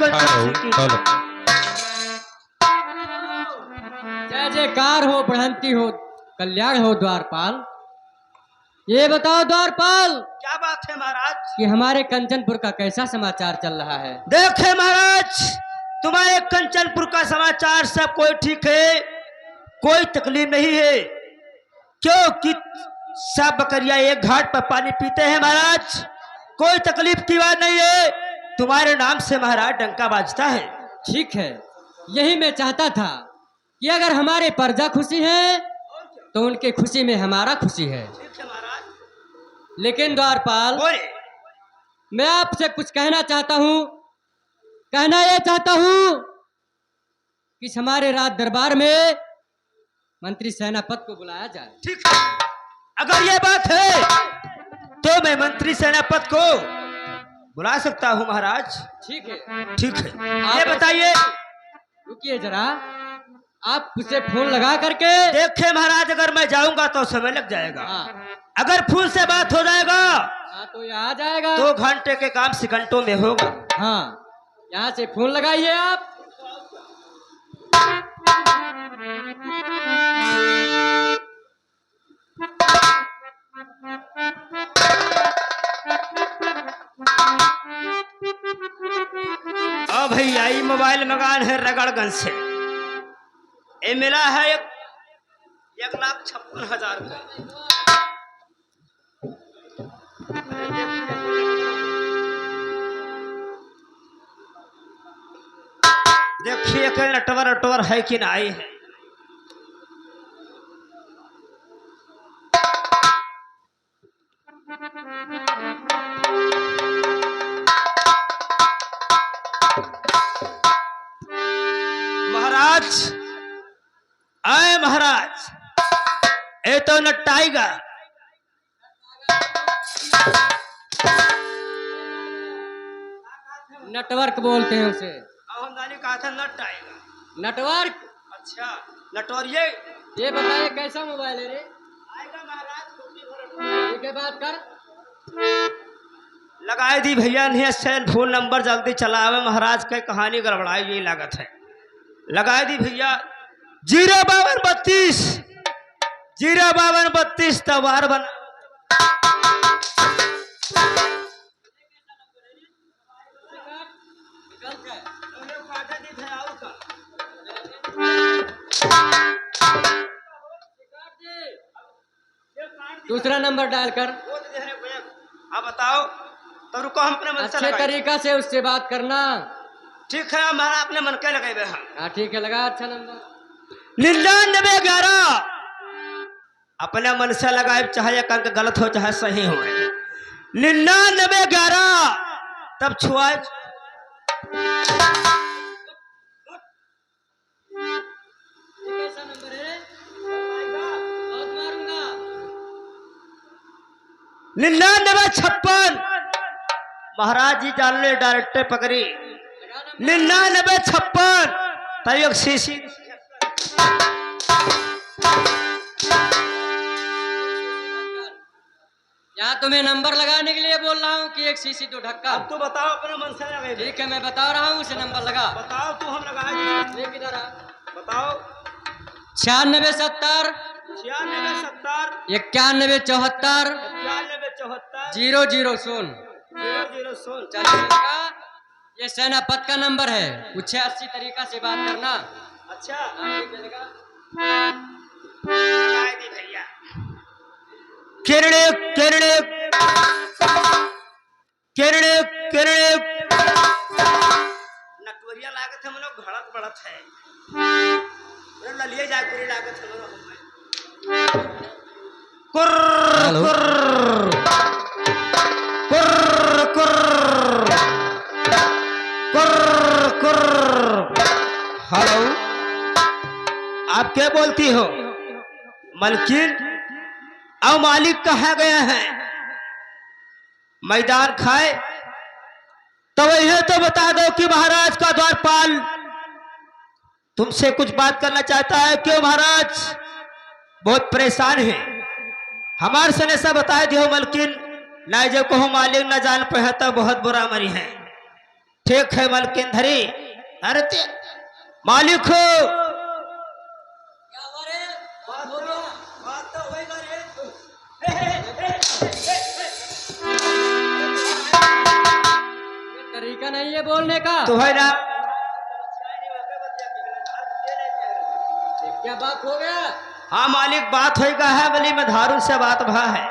कंचन की जय जयकार हो, बढ़ंती हो, कल्याण हो द्वारपाल। ये बताओ द्वारपाल, क्या बात है महाराज? कि हमारे कंचनपुर का कैसा समाचार चल रहा है? देखे महाराज, तुम्हारे कंचनपुर का समाचार सब कोई ठीक है, कोई तकलीफ नहीं है, क्योंकि सब बकरियां एक घाट पर पानी पीते हैं महाराज। कोई तकलीफ की बात नहीं है, तुम्हारे नाम से महाराज डंका बाजता है। ठीक है, यही मैं चाहता था कि अगर हमारे प्रजा खुशी है तो उनके खुशी में हमारा खुशी है। ठीक है महाराज। लेकिन द्वारपाल, बोले। मैं आपसे कुछ कहना चाहता हूँ। कहना यह चाहता हूँ कि हमारे राज दरबार में मंत्री सेनापति को बुलाया जाए। ठीक है, अगर यह बात है तो मैं मंत्री सेनापति को बुला सकता हूँ महाराज। ठीक है, ठीक है, आप ये बताइए। रुकिए जरा, आप उसे फोन लगा करके देखे महाराज, अगर मैं जाऊंगा तो समय लग जाएगा। हाँ, अगर फोन से बात हो जाएगा हाँ तो ये आ जाएगा। 2 घंटे के काम सेकंडों में होगा। हाँ, यहाँ से फोन लगाइए आप। अब भैया ये मोबाइल मकान है रगड़गंज से, ये मिला है 1,56,000 का। देखिए कि नटवर है कि नहीं है। महाराज, आए महाराज, ये तो नटाएगा। नेटवर्क बोलते हैं उसे। हमने कहा था नट आएगा। नेटवर्क। अच्छा, नटवर ये बताइए कैसा मोबाइल है रे? आएगा महाराज। ठीक है, बात कर। लगाए दी भैया, नहीं सेल फोन नंबर जल्दी चलावे महाराज के, कहानी गड़बड़ाई यही लागत है। लगाए दी भैया 05232 05232 तबार बना। दूसरा नंबर डायल कर। हाँ बताओ, तो रुको, हम अपने मन से अच्छे तरीका से उससे बात करना। ठीक है, हमारा अपने मन के लगे। हाँ ठीक है, लगा अच्छा नंबर 9911। अपने मन से लगाए, चाहे अंक गलत हो चाहे सही हो। 9911 तब छुआ। कैसा नंबर है? बहुत मारूंगा। 9956। महाराज जी जान ले, डायरेक्टर पकड़ी। 9956 तब सीसी। यहाँ तुम्हें नंबर लगाने के लिए बोल रहा हूँ कि एक सीसी तो ढक्का। अब तो बताओ अपने मन से लगे। ठीक है, मैं बता रहा हूँ, उसे नंबर लगा। बताओ, तू हम लगा देख इधर आ। बताओ। 9670 9670 9174 9174 00 सुन। 00 चलिए लगा। ये सेनापति का नंबर है, कुछ अच्छी तरीका से बात करना। अच्छा, हाँ, ठीक है, लगा। लगाए दी भैया। किरणे किरणे किरणे किरणे नटवरिया लागत है, मनो घड़त बढ़त है। ललिए जागुरी लागत है मनो। कुर्र कुर्र कुर्र कुर्र कुर्र कुर्र। हेलो, आप क्या बोलती हो? मलकिन और मालिक कहाँ गए हैं? मैदान खाए तो वही तो बता दो कि महाराज का द्वारपाल तुमसे कुछ बात करना चाहता है। क्यों महाराज? बहुत परेशान है। हमारे से ऐसा बता दियो मलकिन, ना जो कहो मालिक ना जान पे तो बहुत बुरा मरी है। ठीक है मलकिन धरी। अरे मालिक हो। तरीका नहीं है बोलने का। तो है ना। क्या बात हो गया? हाँ मालिक बात होगा है बली में धारू से बात भा है।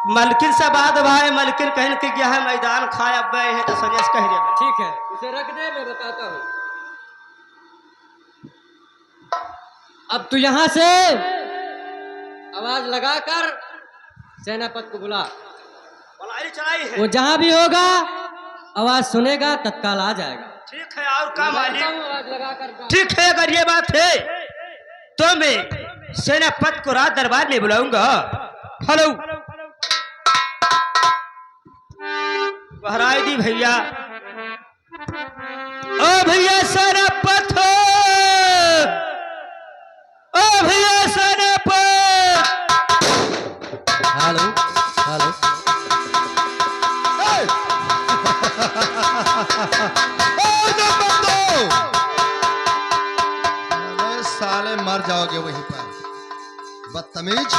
मलकिन से बात भा है। मलकिन कहन के गया है मैदान खाए अब है तो सनेश कह दे। ठीक है उसे रख दे मैं बताता हूँ। अब तू यहाँ से आवाज लगाकर सेनापति को बुला। चलाई है। वो जहाँ भी होगा आवाज सुनेगा तत्काल आ जाएगा। ठीक है और का मालिक। आवाज लगाकर। ठीक है अगर ये बात है तो मैं सेनापति को रात दरबार में बुलाऊंगा। हेलो बहराई दी भैया। ओ भैया सेनापति हो। ओ भैया सेनापति। Hello hello. साले मर जाओगे वहीं पर बदतमीज।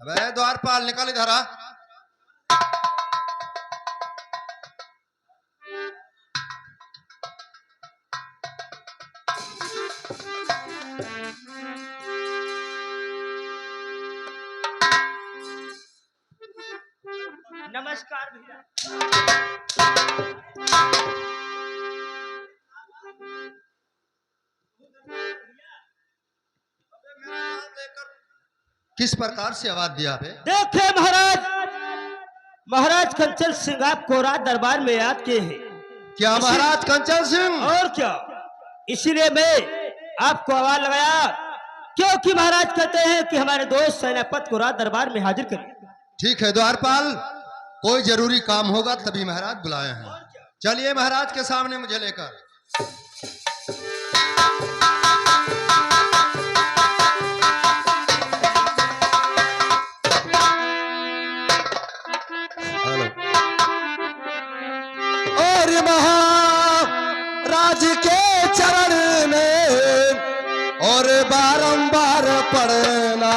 अबे द्वारपाल निकल इधर आ। नमस्कार भैया। किस प्रकार से आवाज दिया बे? देखे महाराज। महाराज कंचन सिंह आपको रात दरबार में याद किए हैं। क्या महाराज कंचन सिंह? और क्या इसीलिए मैं आपको आवाज लगाया क्योंकि महाराज कहते हैं कि हमारे दोस्त सेनापति को रात दरबार में हाजिर करें। ठीक है द्वारपाल कोई जरूरी काम होगा तभी महाराज बुलाए हैं। चलिए महाराज के सामने मुझे लेकर। और महाराज के चरण में और बारंबार पढ़ना।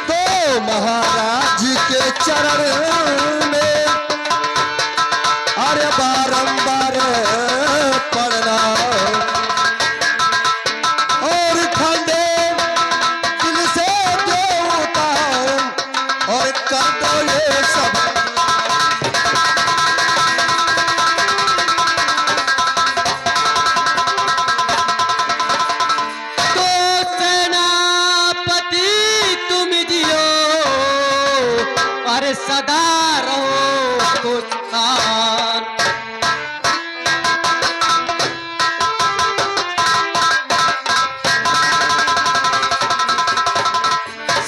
तो महाराज के चरण में और बारंबार पढ़ना और ठंडे दिल से देवता और कर दो ये सब। तो सेनापति तुम जियो और सदा रहो खुशहाल।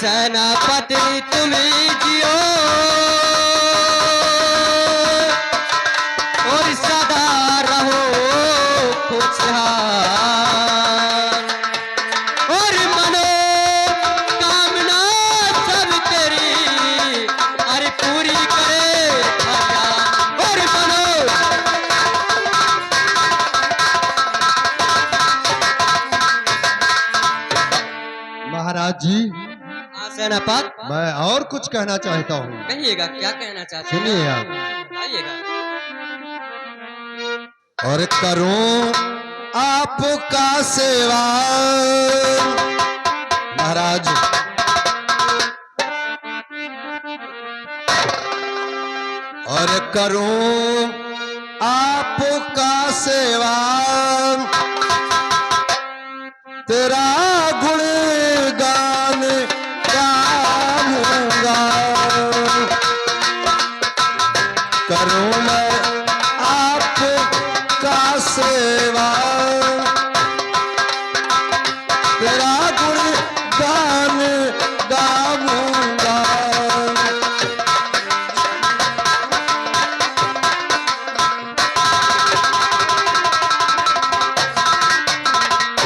सेनापति तुम जियो और सदा रहो खुशहाल। और मनो कामना सब तेरी अरे पूरी करे भगवान। और मनो महाराज जी सेनापति मैं और कुछ कहना चाहता हूँ। कहिएगा क्या कहना चाहते हैं? सुनिए आप। बताइएगा। और करूं आपका सेवा महाराज। और करूं आपका सेवा तेरा गुणगान गाऊंगा। करूं मैं आपका सेवा तेरा गुणगान गाऊंगा।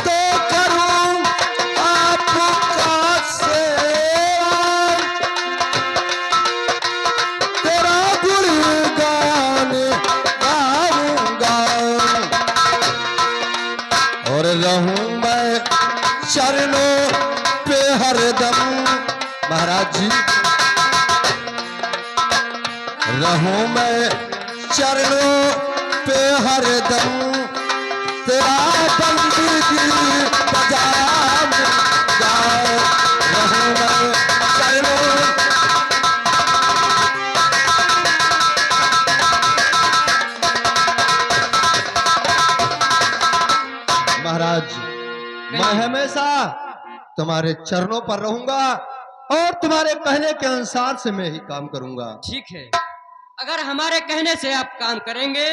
तो करूं चरणों पे हरदम महाराज जी रहूं मैं चरणों पे हरदम तेरा बंदी बजा जाए रहूं मैं चरणों महाराज मैं हमेशा तुम्हारे चरणों पर रहूंगा और तुम्हारे कहने के अनुसार से मैं ही काम करूंगा। ठीक है, अगर हमारे कहने से आप काम करेंगे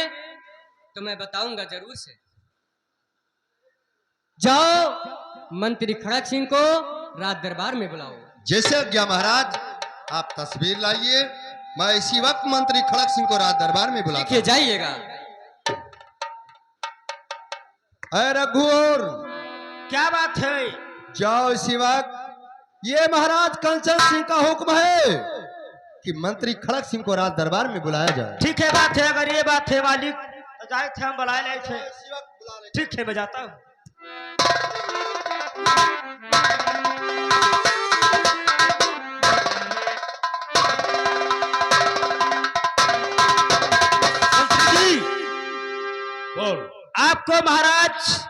तो मैं बताऊंगा जरूर से। जाओ मंत्री खड़क सिंह को राज दरबार में बुलाओ। जैसे आज्ञा महाराज। आप तस्वीर लाइए, मैं इसी वक्त मंत्री खड़क सिंह को राज दरबार में बुलाता ठीक है, जाइएगा। अरे रघुवर क्या बात है? जाओ इसी वक्त। ये महाराज कंचन सिंह का हुक्म है कि मंत्री खड़क सिंह को राज दरबार में बुलाया जाए। ठीक है बात है, अगर ये बात है मालिक तो जाए थे हम बुलाए नहीं थे। ठीक है मैं जाता हूँ। बोल। आपको महाराज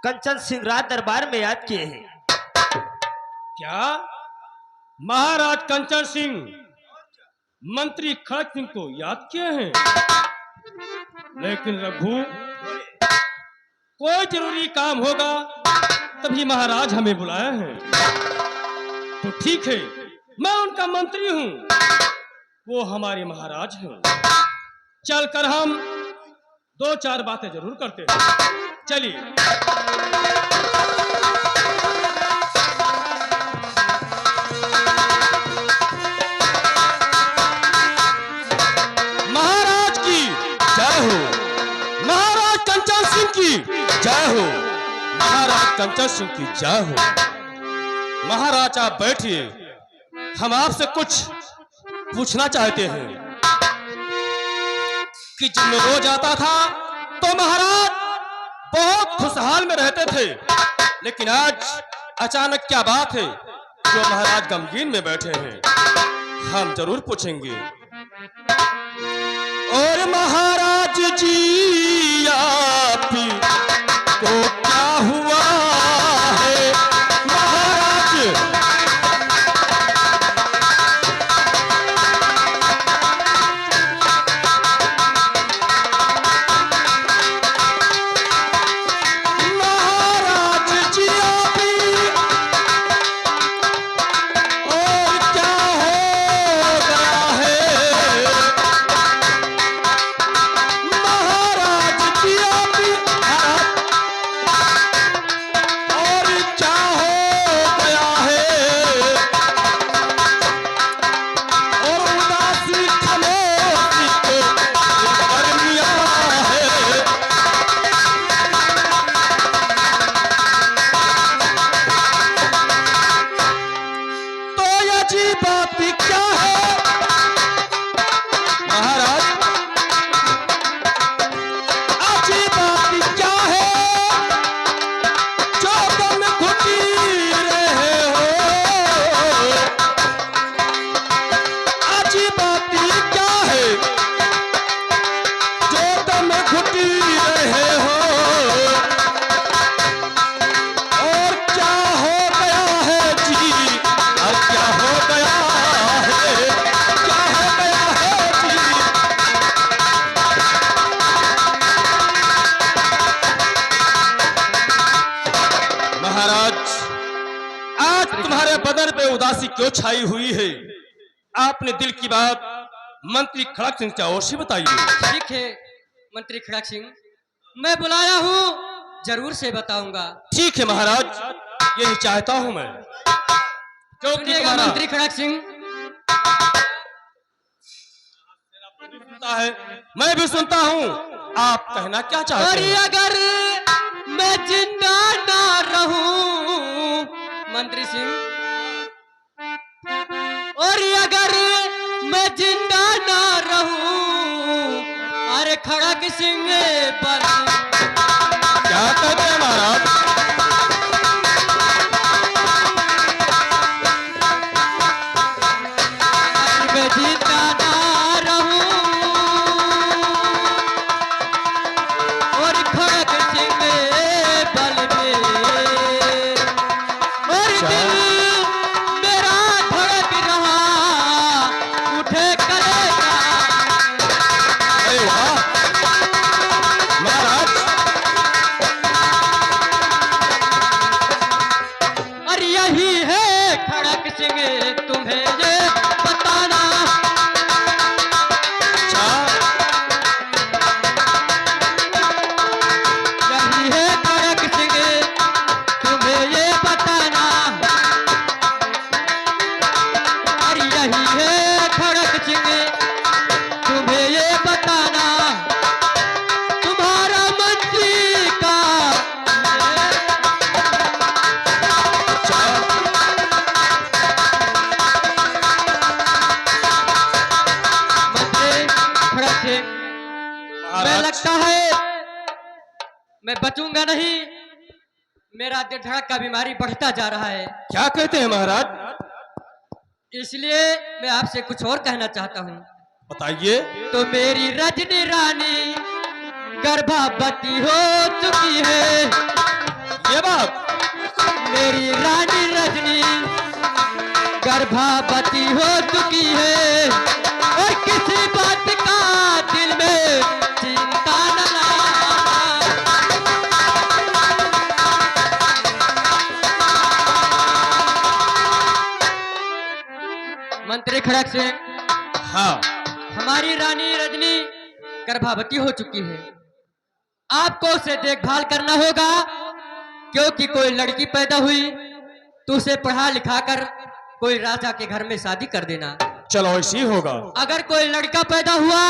कंचन सिंह राज दरबार में याद किए हैं। क्या महाराज कंचन सिंह मंत्री खड़क सिंह को याद किए हैं? लेकिन रघु, कोई जरूरी काम होगा तभी महाराज हमें बुलाया है। तो ठीक है, मैं उनका मंत्री हूं, वो हमारे महाराज हैं। चलकर हम दो चार बातें जरूर करते हैं। चलिए। महाराज की जय हो। महाराज कंचन सिंह की जय हो। महाराज कंचन सिंह की जय हो। महाराज आप बैठिए, हम आपसे कुछ पूछना चाहते हैं कि जब मैं रोज आता था तो महाराज बहुत खुशहाल में रहते थे, लेकिन आज अचानक क्या बात है जो महाराज गमगीन में बैठे हैं? हम जरूर पूछेंगे। और महाराज जी आप को क्या हुआ है? महाराज उदासी क्यों छाई हुई है? आपने दिल की बात मंत्री खड़क सिंह से अवश्य बताइए। ठीक है मंत्री खड़क सिंह, मैं बुलाया हूँ, जरूर से बताऊंगा। ठीक है महाराज, यही चाहता हूँ मैं। सुनिएगा मंत्री खड़क सिंह। सुनता है, मैं भी सुनता हूँ। आप कहना क्या चाहते हैं? अगर मैं जिंदा ना रहूं मंत्री सिंह, और अगर मैं जिंदा ना रहूं, अरे खड़क सिंह पर क्या कहते हैं महाराज? सिंह तुम्हें ये बताना, यही है खड़क सिंह तुम्हें ये बताना, और यही है खड़क सिंह तुम्हें ये बताना, तुम्हारा मंत्री का मंत्री खड़क सिंह, मैं महाराज लगता है मैं बचूंगा नहीं, मेरा दिल धड़क का बीमारी बढ़ता जा रहा है, क्या कहते हैं महाराज? इसलिए मैं आपसे कुछ और कहना चाहता हूँ। बताइए। तो मेरी रजनी रानी गर्भवती हो चुकी है, ये बात मेरी रानी रजनी गर्भवती हो चुकी है, और किसी बात का दिल में चिंता न लाना। मंत्री खड़क सिंह, हाँ, हमारी रानी रजनी गर्भवती हो चुकी है, आपको उसे देखभाल करना होगा, क्योंकि कोई लड़की पैदा हुई तो उसे पढ़ा लिखा कर कोई राजा के घर में शादी कर देना, चलो ऐसे ही होगा। अगर कोई लड़का पैदा हुआ